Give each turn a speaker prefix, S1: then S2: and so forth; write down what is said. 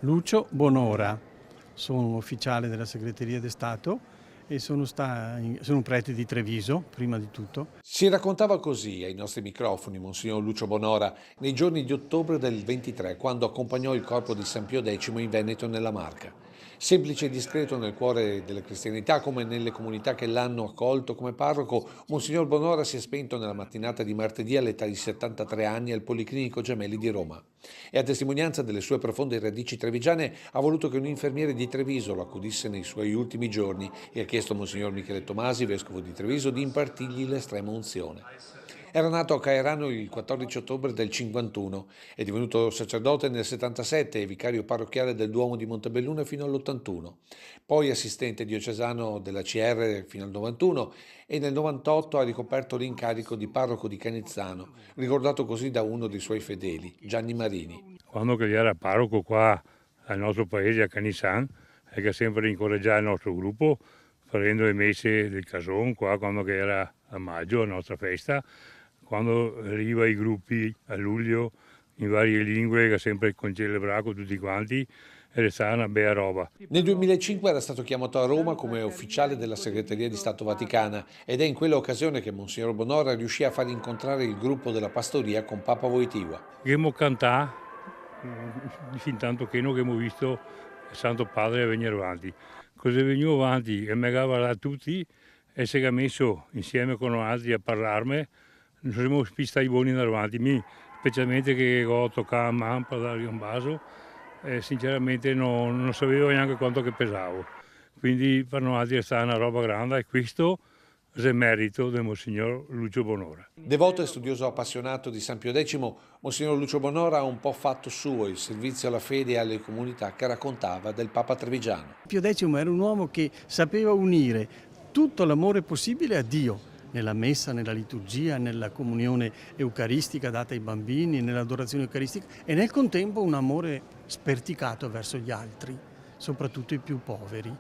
S1: Lucio Bonora, sono un ufficiale della Segreteria di Stato e sono un prete di Treviso, prima di tutto.
S2: Si raccontava così ai nostri microfoni Monsignor Lucio Bonora nei giorni di ottobre del 23, quando accompagnò il corpo di San Pio X in Veneto nella Marca. Semplice e discreto nel cuore della cristianità, come nelle comunità che l'hanno accolto come parroco, Monsignor Bonora si è spento nella mattinata di martedì all'età di 73 anni al Policlinico Gemelli di Roma. E a testimonianza delle sue profonde radici trevigiane ha voluto che un infermiere di Treviso lo accudisse nei suoi ultimi giorni e ha chiesto a Monsignor Michele Tomasi, vescovo di Treviso, di impartirgli l'estrema unzione. Era nato a Caerano il 14 ottobre del 51, è divenuto sacerdote nel 77 e vicario parrocchiale del Duomo di Montebelluna fino all'81, poi assistente diocesano della CR fino al 91 e nel 98 ha ricoperto l'incarico di parroco di Canizzano, ricordato così da uno dei suoi fedeli, Gianni Marini.
S3: Quando che era parroco qua al nostro paese, a Canizzano, e che sempre incoraggiava il nostro gruppo, facendo le messe del Cason qua, quando che era a maggio, la nostra festa, quando arriva i gruppi a luglio in varie lingue, che sempre concelebrava con tutti quanti, ed è stata una bella roba.
S2: Nel 2005 era stato chiamato a Roma come ufficiale della Segreteria di Stato Vaticana ed è in quella occasione che Monsignor Bonora riuscì a far incontrare il gruppo della pastoria con Papa Wojtyła.
S3: Abbiamo cantato fin tanto che noi abbiamo visto il Santo Padre venire avanti. Così venivo avanti e mi ha guardato tutti e si è messo insieme con altri a parlarmi. Noi siamo stati buoni davanti, specialmente che ho toccato a mano per dargli un vaso e sinceramente non sapevo neanche quanto che pesavo. Quindi per noi è stata una roba grande e questo è merito del Monsignor Lucio Bonora.
S2: Devoto e studioso appassionato di San Pio X, Monsignor Lucio Bonora ha un po' fatto suo il servizio alla fede e alle comunità che raccontava del Papa Trevigiano.
S1: Pio X era un uomo che sapeva unire tutto l'amore possibile a Dio, nella messa, nella liturgia, nella comunione eucaristica data ai bambini, nell'adorazione eucaristica e nel contempo un amore sperticato verso gli altri, soprattutto i più poveri.